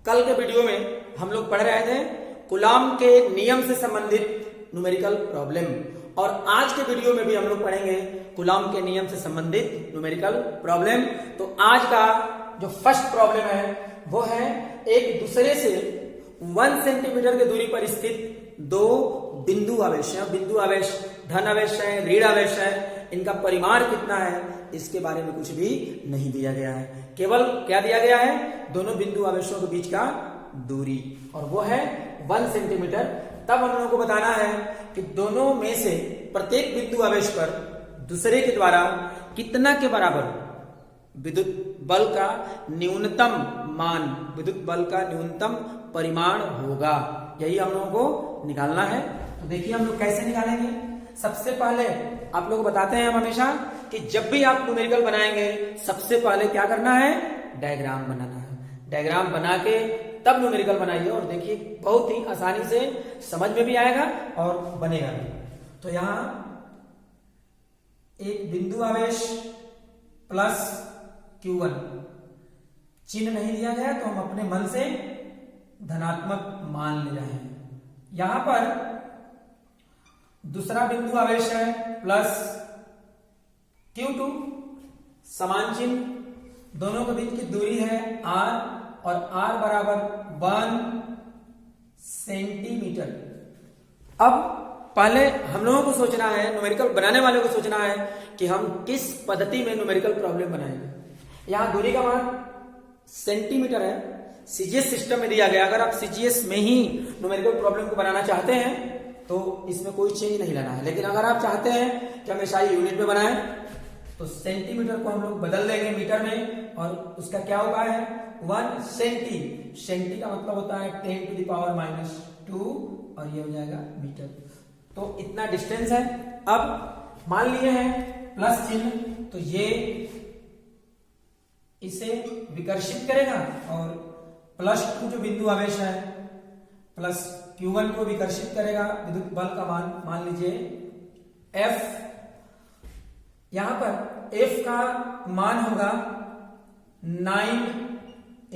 कल के वीडियो में हम लोग पढ़ रहे थे कूलॉम के नियम से संबंधित न्यूमेरिकल प्रॉब्लम, और आज के वीडियो में भी हम लोग पढ़ेंगे कूलॉम के नियम से संबंधित न्यूमेरिकल प्रॉब्लम। तो आज का जो फर्स्ट प्रॉब्लम है वो है एक दूसरे से 1 सेंटीमीटर की दूरी पर स्थित दो बिंदु आवेश है। बिंदु आवेश धन आवेश है, ऋण आवेश है, इनका परिमाण कितना है इसके बारे में कुछ भी नहीं दिया गया है। केवल क्या दिया गया है, दोनों बिंदु आवेशों के बीच का दूरी, और वो है 1 सेंटीमीटर। तब हम लोगों को बताना है कि दोनों में से प्रत्येक बिंदु आवेश पर दूसरे के द्वारा कितना के बराबर विद्युत बल का न्यूनतम मान, विद्युत बल का न्यूनतम परिमाण होगा। यही हम लोगों को निकालना है। तो देखिए हम लोग कैसे निकालेंगे। सबसे पहले आप लोग बताते हैं हम हमेशा कि जब भी आप न्यूमेरिकल बनाएंगे सबसे पहले क्या करना है, डायग्राम बनाना है। डायग्राम बना के तब न्यूमेरिकल बनाइए, और देखिए बहुत ही आसानी से समझ में भी आएगा और बनेगा भी। तो यहां एक बिंदु आवेश प्लस Q1 चिन्ह नहीं दिया गया तो हम अपने मन से धनात्मक मान ले रहे हैं। यहां पर दूसरा बिंदु आवेश है प्लस Q2, समान चिन्ह, दोनों के बीच की दूरी है R, और R बराबर 1 सेंटीमीटर। अब पहले हम लोगों को सोचना है, न्यूमेरिकल बनाने वालों को सोचना है कि हम किस पद्धति में न्यूमेरिकल प्रॉब्लम बनाएंगे। यहां दूरी का मान सेंटीमीटर है, सीजीएस सिस्टम में दिया गया। अगर आप सीजीएस में ही न्यूमेरिकल प्रॉब्लम को बनाना चाहते हैं तो इसमें कोई चेंज नहीं लाना है, लेकिन अगर आप चाहते हैं कि हमेशा यूनिट में बनाएं तो सेंटीमीटर को हम लोग बदल देंगे मीटर में, और उसका क्या होगा है 1 सेंटी। सेंटी का मतलब होता है 10⁻⁻², और ये हो जाएगा मीटर। तो इतना डिस्टेंस है। अब मान लिए हैं प्लस चिन्ह, तो ये इसे विकर्षित करेगा, और +2 जो बिंदु आवेश है प्लस Q1 को विकर्षित करेगा। विद्युत बल का मान लीजिए F। यहां पर F का मान होगा 9 ×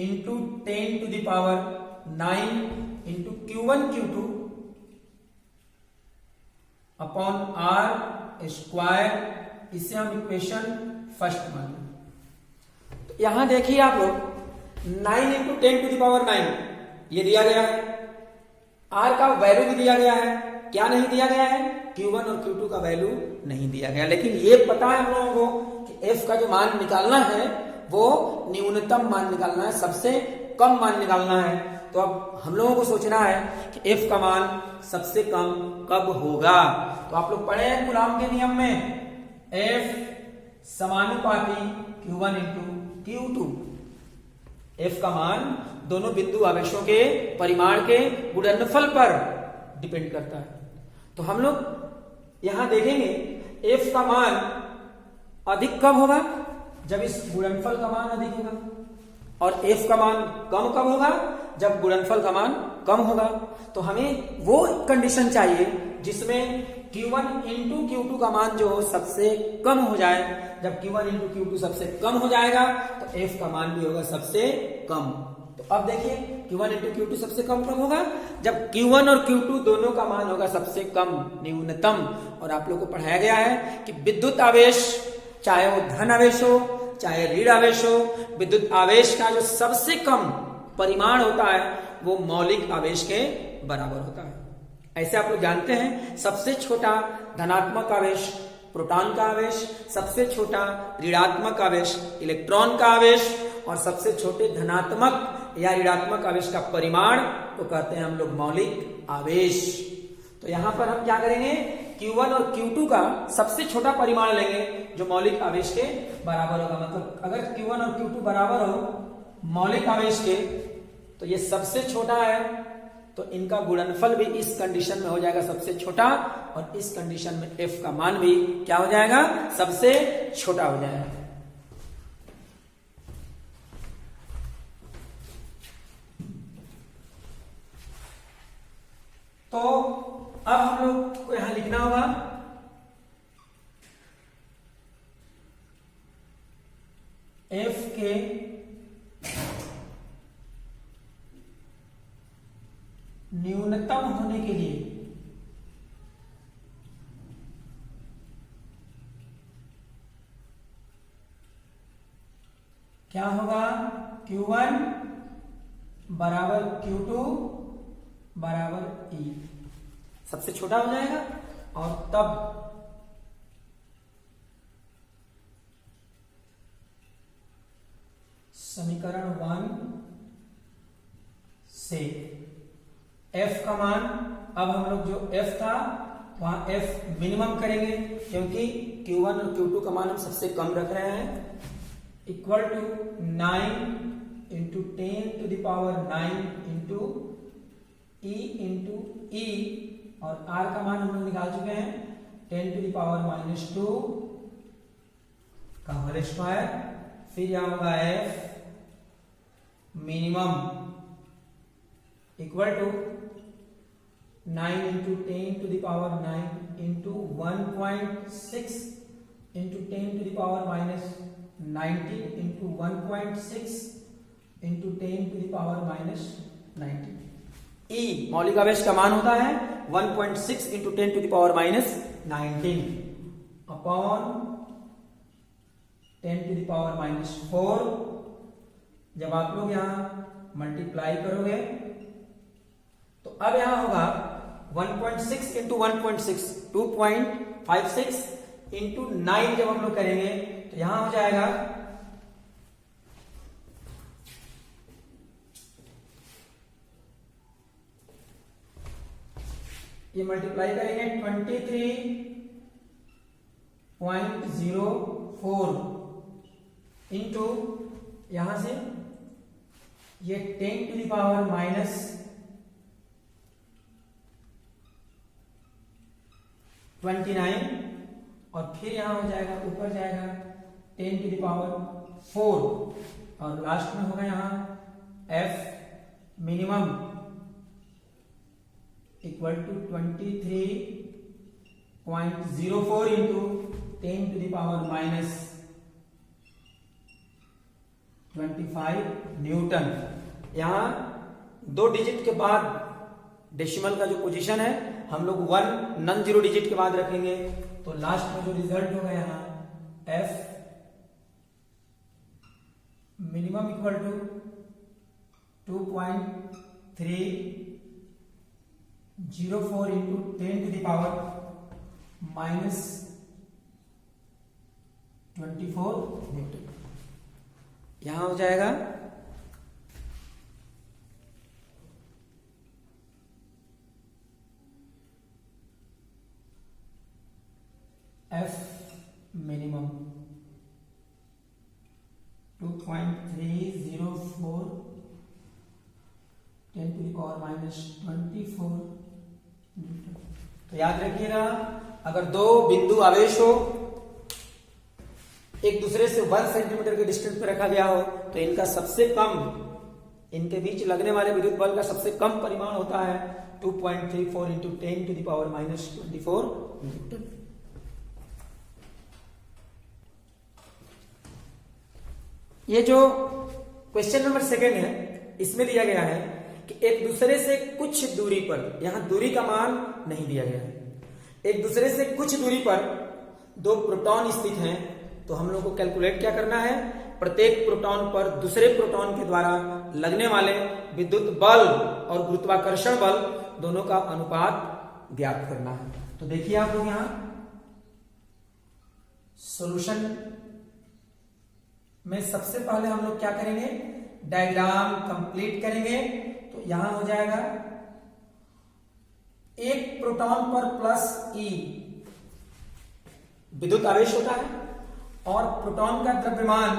10⁹ Q1 Q2 अपॉन R²। इसे हम इक्वेशन फर्स्ट मान लें। तो यहां देखिए आप लोग 9 × 10⁹ ये दिया गया है। R का वैल्यू भी दिया गया है। क्या नहीं दिया गया है, Q1 और Q2 का वैल्यू नहीं दिया गया। लेकिन ये पता है हम लोगों को कि F का जो मान निकालना है वो न्यूनतम मान निकालना है, सबसे कम मान निकालना है। तो अब हम लोगों को सोचना है कि F का मान सबसे कम कब होगा। तो आप लोग पढ़े हैं कूलॉम के नियम में F समानुपाती Q1 × Q2। F का मान दोनों बिंदु आवेशों के परिमाण के गुणनफल पर डिपेंड करता है। तो हम लोग यहां देखेंगे F का मान अधिक कब होगा, जब इस गुणनफल का मान अधिक होगा, और F का मान कम कब होगा, जब गुणनफल का मान कम होगा। तो हमें वो कंडीशन चाहिए जिसमें Q1 × Q2 का मान जो हो सबसे कम हो जाए। जब Q1 × Q2 सबसे कम हो जाएगा तो F का मान भी होगा सबसे कम। तो अब देखिए Q1 × Q2 सबसे कम कब होगा, जब Q1 और Q2 दोनों का मान होगा सबसे कम, न्यूनतम। और आप लोग को पढ़ाया गया है कि विद्युत आवेश चाहे वो धन आवेश हो चाहे ऋण आवेश हो, विद्युत आवेश का जो सबसे कम परिमाण होता है वो मौलिक आवेश के बराबर होता है। ऐसे आप लोग जानते हैं सबसे छोटा धनात्मक आवेश प्रोटॉन का आवेश, सबसे छोटा ऋणात्मक आवेश इलेक्ट्रॉन का आवेश, और सबसे छोटे धनात्मक या ऋणात्मक आवेश का परिमाण को कहते हैं हम लोग मौलिक आवेश। तो यहां पर हम क्या करेंगे, Q1 और Q2 का सबसे छोटा परिमाण लेंगे जो मौलिक आवेश के बराबर होगा। मतलब अगर Q1 और Q2 बराबर हो मौलिक आवेश के तो ये सबसे छोटा है, तो इनका गुणनफल भी इस कंडीशन में हो जाएगा सबसे छोटा, और इस कंडीशन में F का मान भी क्या हो जाएगा, सबसे छोटा हो जाएगा। तो अब हम लोग को यहां लिखना होगा F के न्यूनतम होने के लिए क्या होगा? Q1 बराबर Q2 बराबर E, सबसे छोटा हो जाएगा। और तब समीकरण 1 से F का मान, अब हम लोग जो F था वहां F मिनिमम करेंगे, क्योंकि Q1 और Q2 का मान हम सबसे कम रख रहे हैं, equal to 9 into 10 to the power 9 into E into E, और R का मान हम लोग निकाल चुके हैं 10 टू द पावर -2 का होल स्क्वायर। फिर यहां होगा F minimum equal to 9 into 10 to the power 9 into 1.6 into 10 to the power -19 into 1.6 into 10 to the power -19। E मौलिक आवेश का मान होता है 1.6 into 10 to the power -19 upon 10 to the power -4। जब आप लोग यहां मल्टीप्लाई करोगे तो अब यहां होगा 1.6 इंटू 1.6 2.56 इंटू 9। जब हम लोग करेंगे तो यहां हो जाएगा ये मल्टीप्लाई करेंगे 23.04 इंटू यहां से ये 10 टू द पावर -29, और फिर यहां हो जाएगा ऊपर जाएगा 10 टू द पावर 4, और लास्ट में होगा यहां F minimum equal to 23.04 into 10 to the power -25 newton. यहां 2 डिजिट के बाद डेसिमल का जो पोजीशन है हम लोग 1 नॉन जीरो डिजिट के बाद रखेंगे, तो लास्ट में जो रिजल्ट होगा यहां F minimum equal to 2.304 into 10 to the power -24 newton. यहां हो जाएगा F minimum 2.304 10 to the power -24 newton. तो याद रखिएगा, अगर दो बिंदु आवेश हो एक दूसरे से 1 सेंटीमीटर के डिस्टेंस पे रखा गया हो तो इनका सबसे कम, इनके बीच लगने वाले विद्युत बल का सबसे कम परिमाण होता है 2.34 into 10 to the power -24 newton. ये जो क्वेश्चन नंबर 2 है इसमें दिया गया है कि एक दूसरे से कुछ दूरी पर, यहां दूरी का मान नहीं दिया गया है, एक दूसरे से कुछ दूरी पर 2 प्रोटॉन स्थित हैं, तो हम लोग को कैलकुलेट क्या करना है, प्रत्येक प्रोटॉन पर दूसरे प्रोटॉन के द्वारा लगने वाले विद्युत बल और गुरुत्वाकर्षण बल दोनों का अनुपात ज्ञात करना है। तो देखिए आप लोग यहां सॉल्यूशन में सबसे पहले हम लोग क्या करेंगे, डायग्राम कंप्लीट करेंगे। तो यहां हो जाएगा एक प्रोटॉन पर +E विद्युत आवेश होता है और प्रोटॉन का द्रव्यमान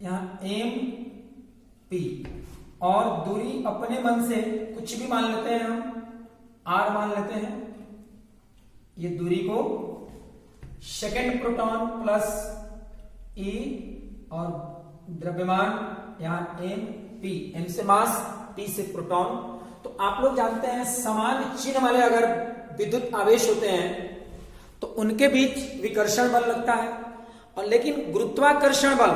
यहां mp, और दूरी अपने मन से कुछ भी मान लेते हैं, हम r मान लेते हैं। ये दूरी को सेकेंड प्रोटॉन +E और द्रव्यमान यहां mp, m से मास, p से प्रोटॉन। तो आप लोग जानते हैं समान चिन्ह वाले अगर विद्युत आवेश होते हैं तो उनके बीच विकर्षण बल लगता है, और लेकिन गुरुत्वाकर्षण बल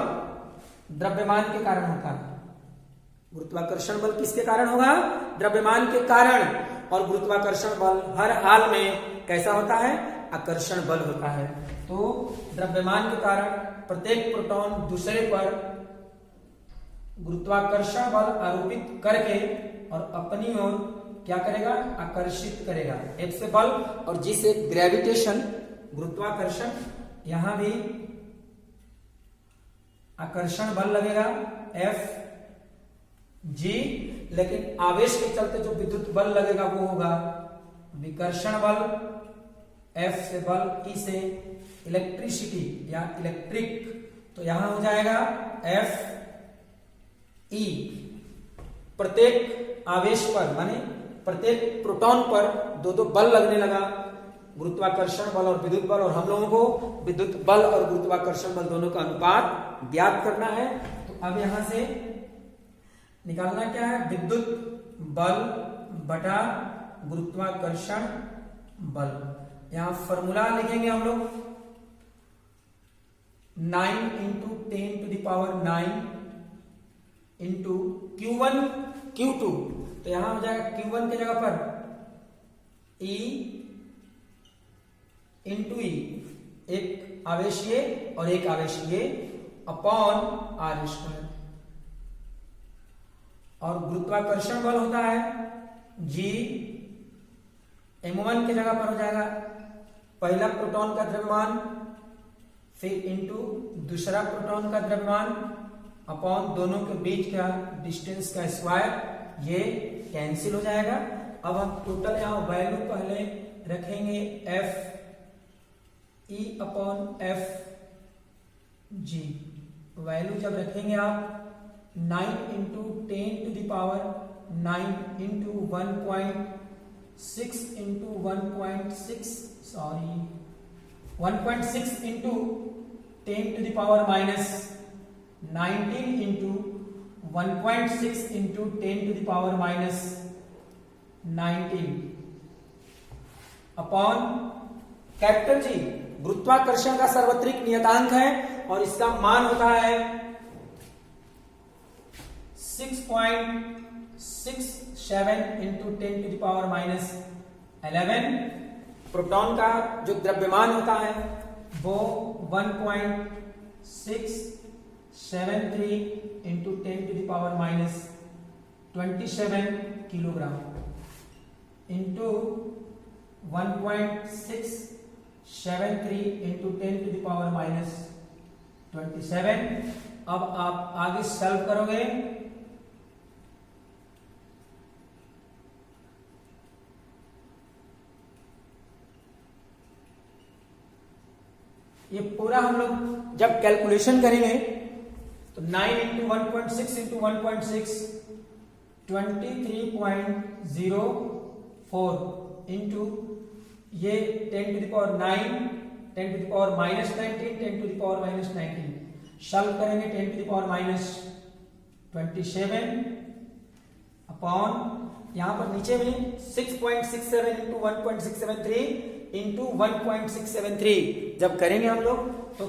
द्रव्यमान के कारण होता है। गुरुत्वाकर्षण बल किसके कारण होगा? द्रव्यमान के कारण। और गुरुत्वाकर्षण बल हर हाल में कैसा होता है? आकर्षण बल होता है। तो द्रव्यमान के कारण प्रत्येक प्रोटॉन दूसरे पर गुरुत्वाकर्षण बल आरोपित करके और अपनी ओर क्या करेगा? आकर्षित करेगा। F से बल और G से ग्रेविटेशन, गुरुत्वाकर्षण। यहां भी आकर्षण बल लगेगा F G, लेकिन आवेश के चलते जो विद्युत बल लगेगा वो होगा विकर्षण बल। F से बल, E से इलेक्ट्रिसिटी या इलेक्ट्रिक, तो यहां हो जाएगा F E। प्रत्येक आवेश पर माने प्रत्येक प्रोटॉन पर दो दो बल लगने लगा, गुरुत्वाकर्षण बल और विद्युत बल। और हम लोगों को विद्युत बल और गुरुत्वाकर्षण बल दोनों का अनुपात ज्ञात करना है। तो अब यहां से निकालना क्या है? विद्युत बल बटा गुरुत्वाकर्षण बल। यहां फॉर्मूला लिखेंगे हम लोग 9 × 10⁹ इंटू Q1 Q2। तो यहां हो जाएगा Q1 की जगह पर E इंटू E, एक आवेश ये और एक आवेश ये, अपॉन R²। और गुरुत्वाकर्षण बल होता है G, M1 की जगह पर हो जाएगा पहला प्रोटॉन का द्रव्यमान, फिर इंटू दूसरा प्रोटॉन का द्रव्यमान, अपॉन दोनों के बीच का डिस्टेंस का स्क्वायर। ये कैंसिल हो जाएगा। अब हम टोटल यहां वैल्यू पहले रखेंगे F E upon F G। Value जब रखेंगे आप 9 × 10⁹ 9 × 1.6 × 1.6 सॉरी 1.6 × 10⁻⁻19 × 1.6 × 10⁻19 अपॉन कैपिटल G गुरुत्वाकर्षण का सार्वत्रिक नियतांक है और इसका मान होता है 6.67 × 10⁻11। प्रोटॉन का जो द्रव्यमान होता है वो 1.673 × 10⁻27 किलोग्राम इंटू 1.673 × 10⁻27। अब आप आगे सॉल्व करोगे ये पूरा हम लोग जब कैलकुलेशन करेंगे तो 9 × 1.6 × 1.6 23.04 इंटू ये 10⁻⁹ 10⁻⁻19 10⁻⁻19 सॉल्व करेंगे 10⁻27 अपॉन यहां पर नीचे में 6.67 × 1.673 इंटू 1.673 जब करेंगे हम लोग तो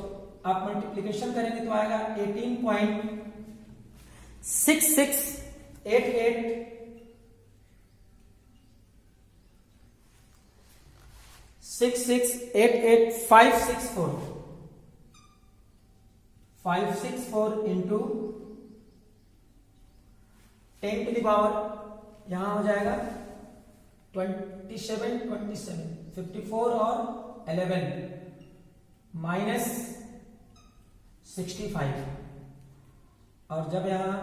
आप मल्टीप्लीकेशन करेंगे तो आएगा 18.6688564 इंटू 10⁻, यहां हो जाएगा 27 54 और 11 माइनस 65 और जब यहां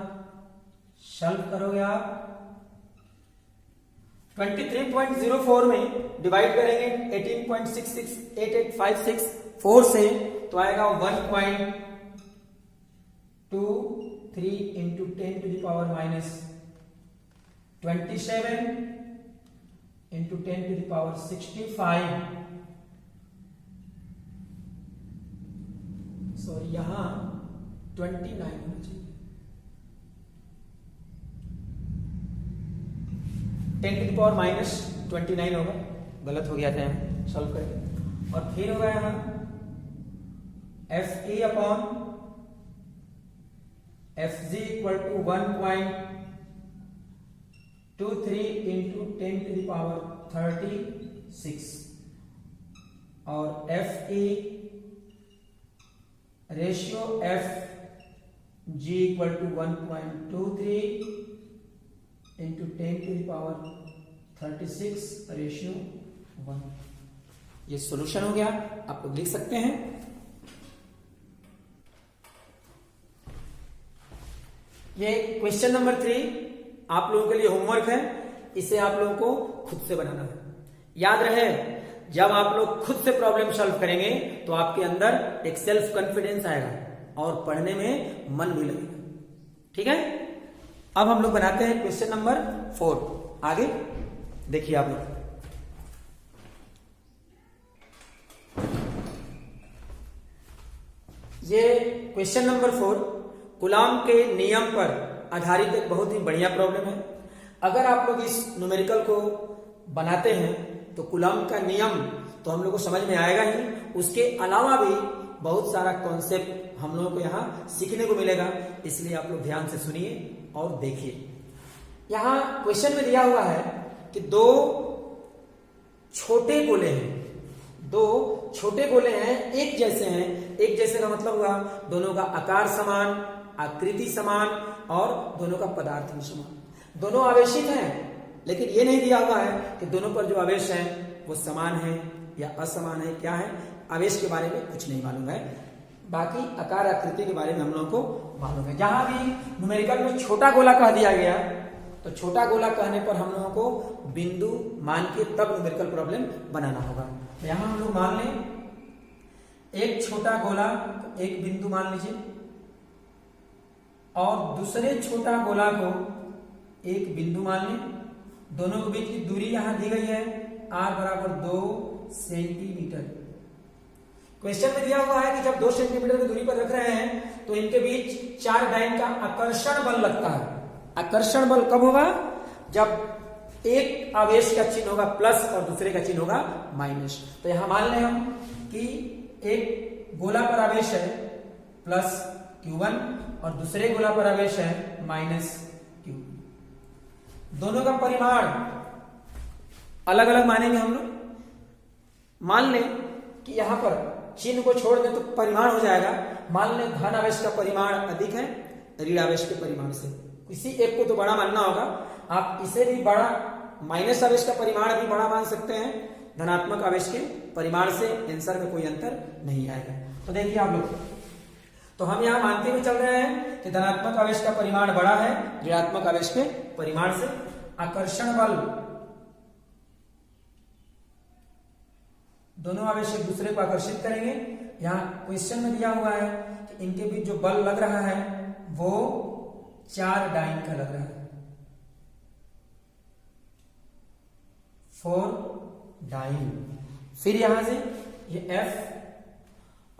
सॉल्व करोगे आप 23.04 में डिवाइड करेंगे 18.668856 से तो आएगा 1.23 इंटू 10⁻⁻27 इंटू 10⁻65 सॉरी यहां 29 होना चाहिए 10⁻⁻29 होगा, गलत हो गया था यहाँ सॉल्व करके। और फिर होगा यहां FE upon FG equal to 1.673 23 into 10 to the power 36 और F E ratio F G equal to 1.23 into 10 to the power 36 ratio 1। ये सॉल्यूशन हो गया, आप लोग लिख सकते हैं। ये क्वेश्चन नंबर 3 आप लोगों के लिए होमवर्क है, इसे आप लोगों को खुद से बनाना है। याद रहे, जब आप लोग खुद से प्रॉब्लम सॉल्व करेंगे तो आपके अंदर एक सेल्फ कॉन्फिडेंस आएगा और पढ़ने में मन भी लगेगा। ठीक है, अब हम लोग बनाते हैं क्वेश्चन नंबर 4। आगे देखिए आप लोग, ये क्वेश्चन नंबर 4 कूलॉम के नियम पर आधारित एक बहुत ही बढ़िया प्रॉब्लम है। अगर आप लोग इस न्यूमेरिकल को बनाते हैं तो कूलॉम का नियम तो हम लोग को समझ में आएगा ही, उसके अलावा भी बहुत सारा कॉन्सेप्ट हम लोगों को यहाँ सीखने को मिलेगा। इसलिए आप लोग ध्यान से सुनिए और देखिए। यहाँ क्वेश्चन में दिया हुआ है कि दो छोटे गोले हैं, दो छोटे गोले हैं, एक जैसे हैं। एक जैसे का मतलब हुआ दोनों का आकार समान, आकृति समान और दोनों का पदार्थ भी समान। दोनों आवेशित हैं, लेकिन ये नहीं दिया हुआ है कि दोनों पर जो आवेश है वो समान है या असमान है। क्या है, आवेश के बारे में कुछ नहीं मालूम है, बाकी आकार आकृति के बारे में हम लोगों को मालूम है। जहां भी न्यूमेरिकल में छोटा गोला कह दिया गया तो छोटा गोला कहने पर हम लोगों को बिंदु मान के तब न्यूमेरिकल प्रॉब्लम बनाना होगा। यहां हम लोग मान लें एक छोटा गोला, एक बिंदु मान लीजिए, और दूसरे छोटा गोला को एक बिंदु मान लें। दोनों के बीच की दूरी यहां दी गई है r बराबर 2 सेंटीमीटर। क्वेश्चन में दिया हुआ है कि जब 2 सेंटीमीटर की दूरी पर रख रहे हैं तो इनके बीच 4 डाइन का आकर्षण बल लगता है। आकर्षण बल कब होगा, जब एक आवेश का चिन्ह होगा प्लस और दूसरे का चिन्ह होगा माइनस। तो यहां मान लें हम कि एक गोला पर आवेश है प्लस Q1 और दूसरे गोला पर आवेश है माइनस Q। दोनों का परिमाण अलग अलग मानेंगे हम लोग। मान लें कि यहां पर चिन्ह को छोड़ दें तो परिमाण हो जाएगा। मान लें धन आवेश का परिमाण अधिक है ऋण आवेश के परिमाण से, किसी एक को तो बड़ा मानना होगा। आप इसे भी बड़ा, माइनस आवेश का परिमाण भी बड़ा मान सकते हैं धनात्मक आवेश के परिमाण से। आंसर में कोई अंतर नहीं आएगा। तो देखिए आप लोग, तो हम यहां मानते हुए चल रहे हैं कि धनात्मक आवेश का परिमाण बड़ा है ऋणात्मक आवेश के परिमाण से। आकर्षण बल, दोनों आवेश एक दूसरे को आकर्षित करेंगे। यहां क्वेश्चन में दिया हुआ है कि इनके बीच जो बल लग रहा है वो 4 डाइन का लग रहा है, 4 डाइन। फिर यहां से ये F,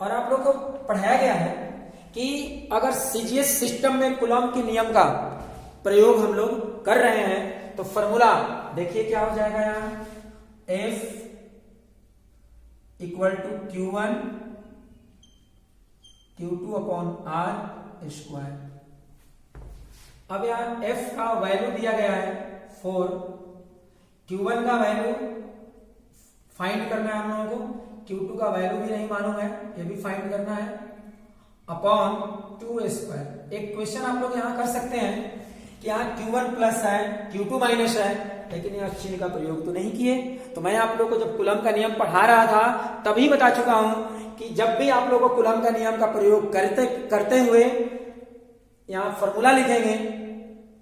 और आप लोग को पढ़ाया गया है कि अगर सीजीएस सिस्टम में कूलॉम के नियम का प्रयोग हम लोग कर रहे हैं तो फॉर्मूला देखिए क्या हो जाएगा। यहां F equal to Q1 Q2 upon R square. अब यहां F का वैल्यू दिया गया है 4, Q1 का वैल्यू फाइंड करना है हम लोगों को, Q2 का वैल्यू भी नहीं मालूम है, ये भी फाइंड करना है, अपॉन 2 स्क्वायर। एक क्वेश्चन आप लोग यहां कर सकते हैं कि यहाँ Q1 प्लस है Q2 माइनस है, लेकिन यहाँ चिन्ह का प्रयोग तो नहीं किए। तो मैं आप लोग को जब कूलॉम का नियम पढ़ा रहा था तभी बता चुका हूं कि जब भी आप लोग को कूलॉम का नियम का प्रयोग करते हुए यहाँ फॉर्मूला लिखेंगे,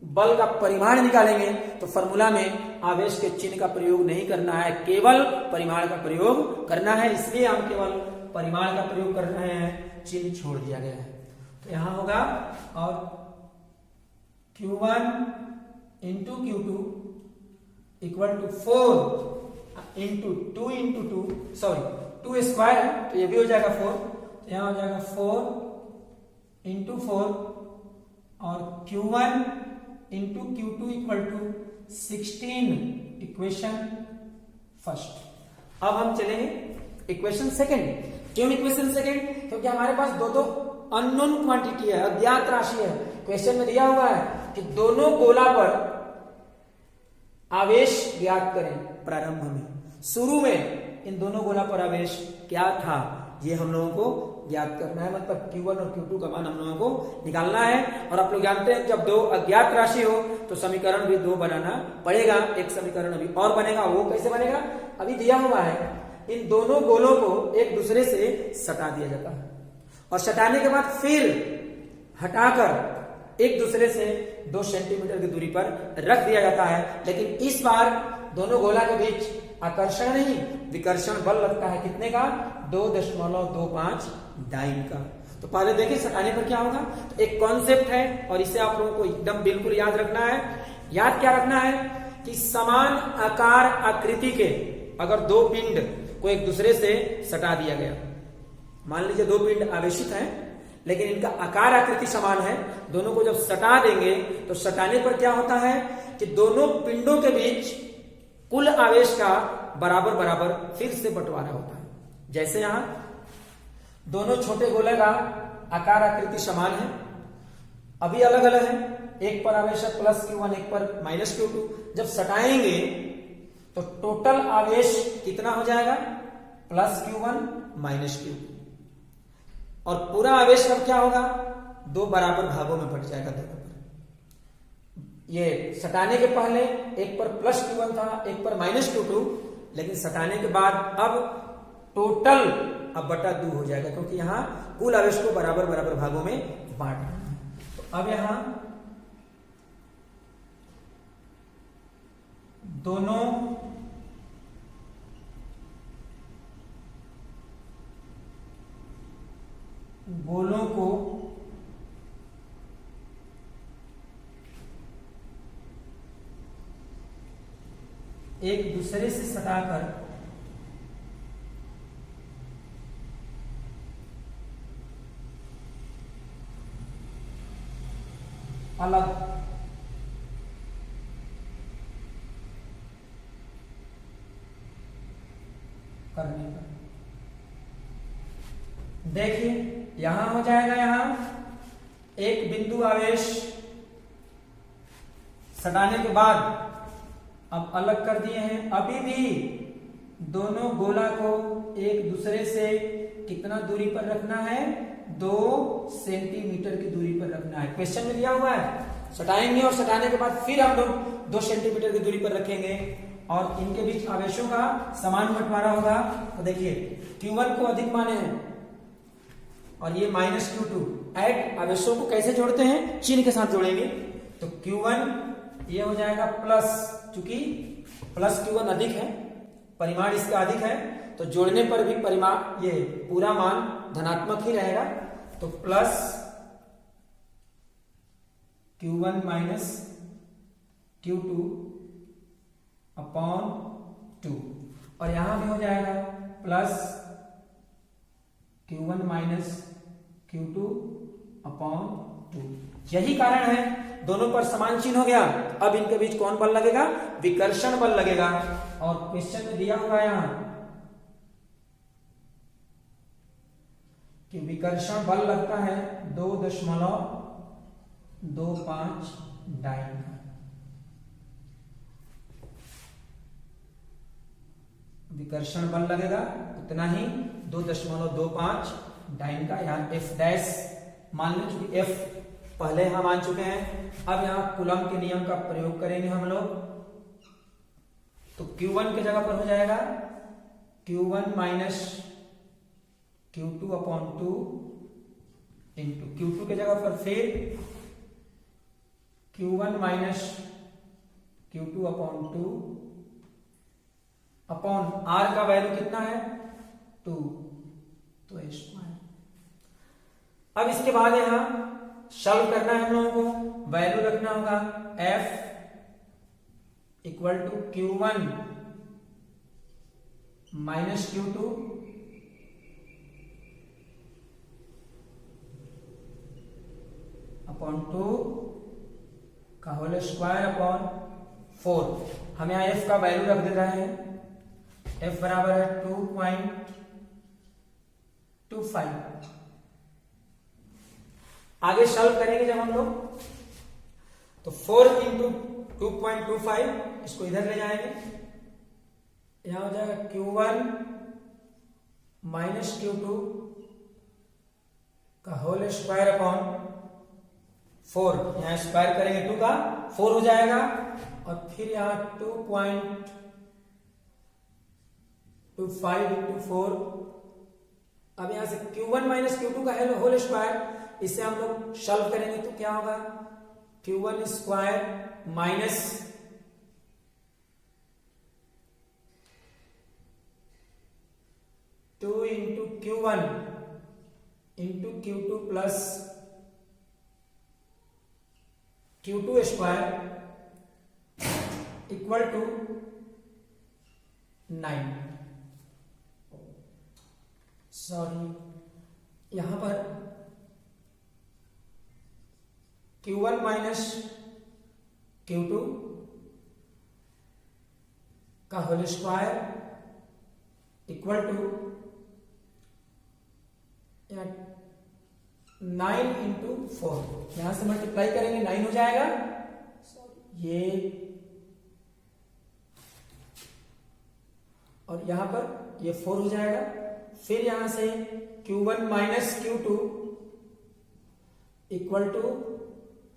बल का परिमाण निकालेंगे, तो फॉर्मूला में आवेश के चिन्ह का प्रयोग नहीं करना है, केवल परिमाण का प्रयोग करना है। इसलिए हम केवल परिमाण का प्रयोग कर रहे हैं, चिन्ह छोड़ दिया गया है। तो यहां होगा और Q1 into Q2 equal to 4 into 2 into 2, sorry 2 square है तो ये भी हो जाएगा 4। तो यहां हो जाएगा 4 इंटू 4 और Q1 into Q2 equal to 16। Equation first. अब हम चलेंगे इक्वेशन सेकेंड। क्यों इक्वेशन सेकेंड? क्योंकि हमारे पास दो अननोन क्वांटिटी है, अज्ञात राशि है। क्वेश्चन में दिया हुआ है कि दोनों गोला पर आवेश ज्ञात करें प्रारंभ में। शुरू में इन दोनों गोला पर आवेश क्या था ये हम लोगों को ज्ञात करना है, मतलब Q1 और Q2 का मान हम लोगों को निकालना है। और आप लोग जानते हैं जब दो अज्ञात राशि हो तो समीकरण भी दो बनाना पड़ेगा। एक समीकरण अभी और बनेगा, वो कैसे बनेगा अभी दिया हुआ है। इन दोनों गोलों को एक दूसरे से सटा दिया जाता है और सटाने के बाद फिर हटाकर एक दूसरे से 2 सेंटीमीटर की दूरी पर रख दिया जाता है। लेकिन इस बार दोनों गोला के बीच आकर्षण नहीं विकर्षण बल लगता है, कितने का 2.25 डाइन का। तो पहले देखिए सटाने पर क्या होगा। तो एक कॉन्सेप्ट है और इसे आप लोगों को एकदम बिल्कुल याद रखना है। याद क्या रखना है कि समान आकार आकृति के अगर दो पिंड को एक दूसरे से सटा दिया गया, मान लीजिए दो पिंड आवेशित हैं लेकिन इनका आकार आकृति समान है, दोनों को जब सटा देंगे तो सटाने पर क्या होता है कि दोनों पिंडों के बीच कुल आवेश का बराबर बराबर फिर से बंटवारा होता है। जैसे यहां दोनों छोटे गोले का आकार आकृति समान है, अभी अलग अलग है, एक पर आवेश है +Q1 एक पर -Q2। जब सटाएंगे तो टोटल आवेश कितना हो जाएगा +Q1 -Q2 और पूरा आवेश अब क्या होगा दो बराबर भागों में बट जाएगा दोनों पर। ये सटाने के पहले एक पर +Q1 था एक पर -Q2, लेकिन सटाने के बाद अब टोटल अब बटा 2 हो जाएगा क्योंकि यहां कुल आवेश को बराबर बराबर भागों में बांटना है। तो अब यहां दोनों गोलों को एक दूसरे से सटाकर अलग करने का। देखिए यहां हो जाएगा, यहां एक बिंदु आवेश सटाने के बाद अब अलग कर दिए हैं। अभी भी दोनों गोला को एक दूसरे से कितना दूरी पर रखना है 2 सेंटीमीटर की दूरी पर रखना है। क्वेश्चन में दिया हुआ है सटाएंगे और सटाने के बाद फिर हम लोग 2 सेंटीमीटर की दूरी पर रखेंगे और इनके बीच आवेशों का समान बंटवारा होगा। तो देखिए Q1 को अधिक माने हैं और ये -Q2। ऐड आवेशों को कैसे जोड़ते हैं चिन्ह के साथ जोड़ेंगे। तो Q1 ये हो जाएगा प्लस, चूंकि +Q1 अधिक है परिमाण इसका अधिक है तो जोड़ने पर भी परिमाण ये पूरा मान धनात्मक ही रहेगा। तो +Q1 -Q2 अपॉन 2 और यहां भी हो जाएगा +Q1 -Q2 अपॉन 2। यही कारण है दोनों पर समान चिन्ह हो गया। अब इनके बीच कौन बल लगेगा विकर्षण बल लगेगा। और क्वेश्चन में दिया हुआ यहां कि विकर्षण बल लगता है 2.25 डाइन का। विकर्षण बल लगेगा उतना ही 2.25 डाइन का। यहां F डैश मान लो, चूंकि F पहले हम मान चुके हैं। अब यहां कूलम के नियम का प्रयोग करेंगे हम लोग। तो Q1 की जगह पर हो जाएगा Q1 -Q2 upon 2 into Q2 की जगह पर फिर Q1 -Q2 upon 2 upon R का वैल्यू कितना है 2 तो स्क्वायर। अब इसके बाद यहां सॉल्व करना है हम लोगों को, वैल्यू रखना होगा F equal to Q1 -Q2 upon 2 का होल स्क्वायर अपॉन 4। हम यहां F का वैल्यू रख दे रहे हैं। F बराबर है 2.25। आगे सॉल्व करेंगे जब हम लोग तो 4 इंटू 2.25 इसको इधर ले जाएंगे, यहां हो जाएगा Q1 माइनस Q2 का होल स्क्वायर अपॉन 4, यहां स्क्वायर करेंगे 2 का 4 हो जाएगा, और फिर यहां 2.25 इंटू 4। अब यहां से Q1 माइनस Q2 का होल स्क्वायर, इसे हम लोग सॉल्व करेंगे तो क्या होगा, Q1 square minus 2 into Q1 into Q2 plus Q2 square equal to 9। Sorry, यहां पर Q1 माइनस Q2 का whole square equal to 9 into 4, यहां से मल्टीप्लाई करेंगे 9 हो जाएगा, ये और यहां पर ये 4 हो जाएगा। फिर यहां से Q1 minus Q2 equal to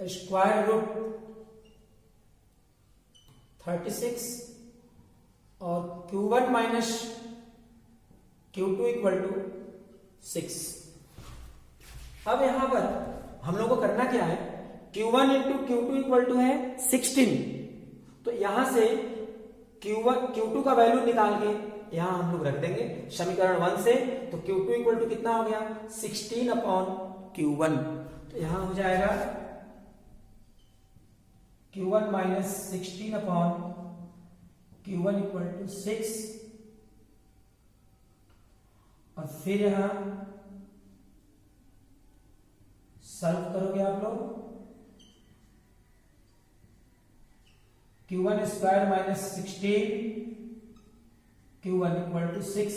square root 36 और Q1 minus Q2 equal to 6। अब यहां पर हम लोग को करना क्या है, Q1 into Q2 equal to है 16, तो यहां से Q2 का वैल्यू निकाल के यहां हम लोग रख देंगे समीकरण 1 से, तो Q2 इक्वल टू कितना हो गया 16 अपॉन Q1, तो यहां हो जाएगा Q1 minus 16 upon Q1 equal to 6, और फिर यहां सॉल्व करोगे आप लोग, Q1 square minus 16 Q1 equal to 6,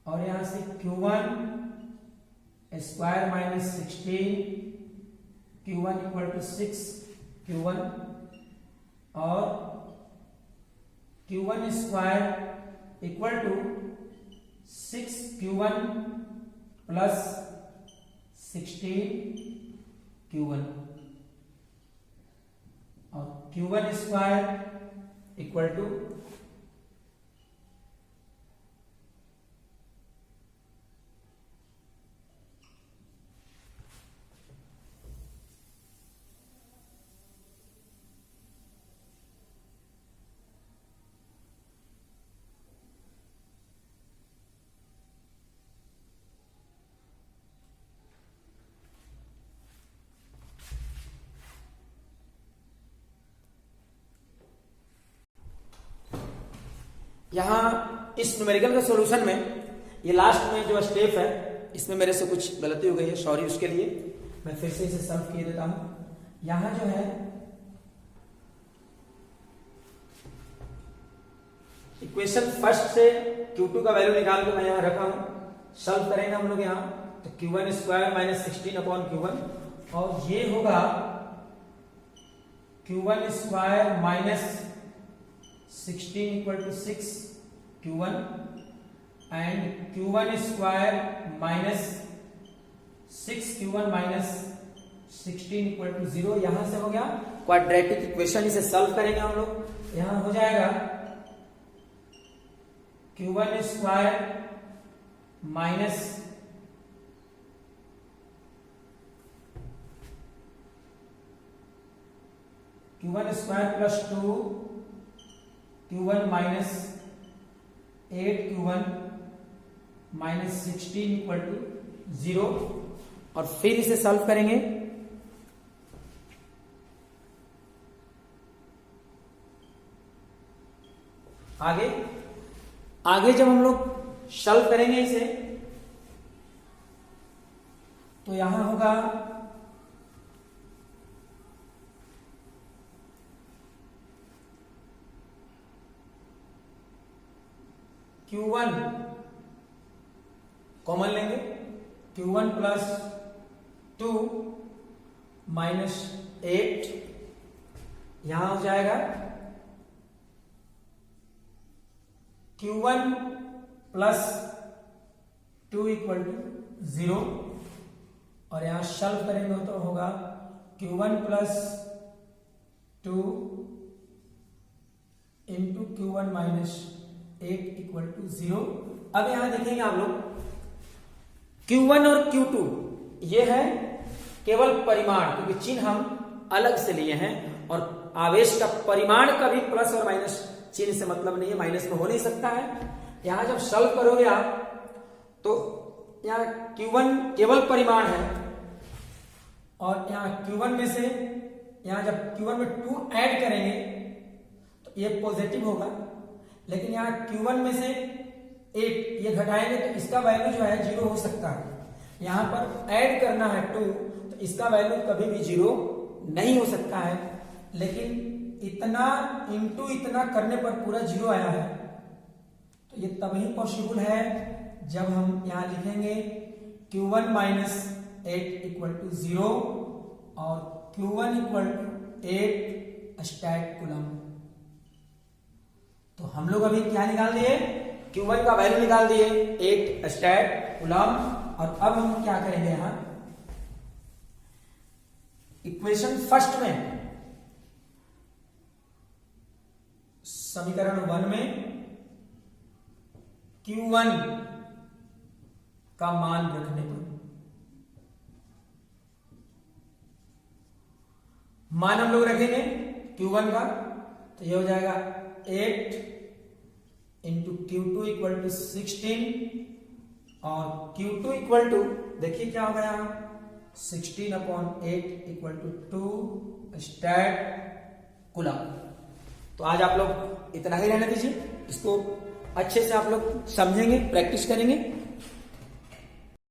और यहां से Q1 square minus 16 Q1 equal to 6 Q1, और Q1 square equal to 6 Q1 plus 16 Q1, और Q1 स्क्वायर इक्वल टू यहां इस न्यूमेरिकल के सॉल्यूशन में ये लास्ट में जो स्टेप है इसमें मेरे से कुछ गलती हो गई है, सॉरी उसके लिए। मैं फिर से इसे सॉल्व किए देता हूं। यहां जो है इक्वेशन फर्स्ट से Q2 का वैल्यू निकाल के मैं यहां रखा हूं, सॉल्व करेंगे हम लोग यहां, तो Q1 square minus 16 upon Q1, और ये होगा Q1 square minus 16 equal to 6 Q1, and Q1 square minus 6 Q1 minus 16 equal to 0। यहां से हो गया क्वाड्रेटिक इक्वेशन, इसे सॉल्व करेंगे हम लोग। यहां हो जाएगा Q1 square minus Q1 square plus 2 Q1 minus 8 Q1 minus 16 equal to 0, और फिर इसे सॉल्व करेंगे। आगे जब हम लोग सॉल्व करेंगे इसे, तो यहां होगा Q1 कॉमन लेंगे, Q1 प्लस 2 -8, यहां हो जाएगा Q1 + 2 = 0, और यहां सॉल्व करेंगे तो होगा Q1 + 2 × Q1 - 8 = 0। अब यहां देखेंगे आप लोग Q1 और Q2 ये है केवल परिमाण, क्योंकि चिन्ह हम अलग से लिए हैं, और आवेश का परिमाण का भी प्लस और माइनस चिन्ह से मतलब नहीं है, माइनस में हो नहीं सकता है। यहां जब सॉल्व करोगे आप तो यहाँ Q1 केवल परिमाण है, और यहाँ Q1 में से यहाँ जब Q1 में 2 ऐड करेंगे तो ये पॉजिटिव होगा, लेकिन यहाँ Q1 में से 8 ये घटाएंगे तो इसका वैल्यू जो है 0 हो सकता है। यहाँ पर ऐड करना है 2 तो इसका वैल्यू कभी भी 0 नहीं हो सकता है, लेकिन इतना इंटू इतना करने पर पूरा 0 आया है, तो ये तभी पॉसिबल है जब हम यहाँ लिखेंगे Q1 - 8 = 0 और Q1 = 8 स्टैट कूलम। तो हम लोग अभी क्या निकाल दिए, Q1 का वैल्यू निकाल दिए 8 स्टैट कूलम। और अब हम क्या करेंगे, यहां इक्वेशन फर्स्ट में समीकरण 1 में Q1 का मान रखने पर मान हम लोग रखेंगे Q1 का, तो ये हो जाएगा 8 × Q2 = 16, और Q2 देखिए क्या हो गया 16/8 = 2 स्टैट कूलम। तो आज आप लोग इतना ही रहने दीजिए, इसको अच्छे से आप लोग समझेंगे, प्रैक्टिस करेंगे।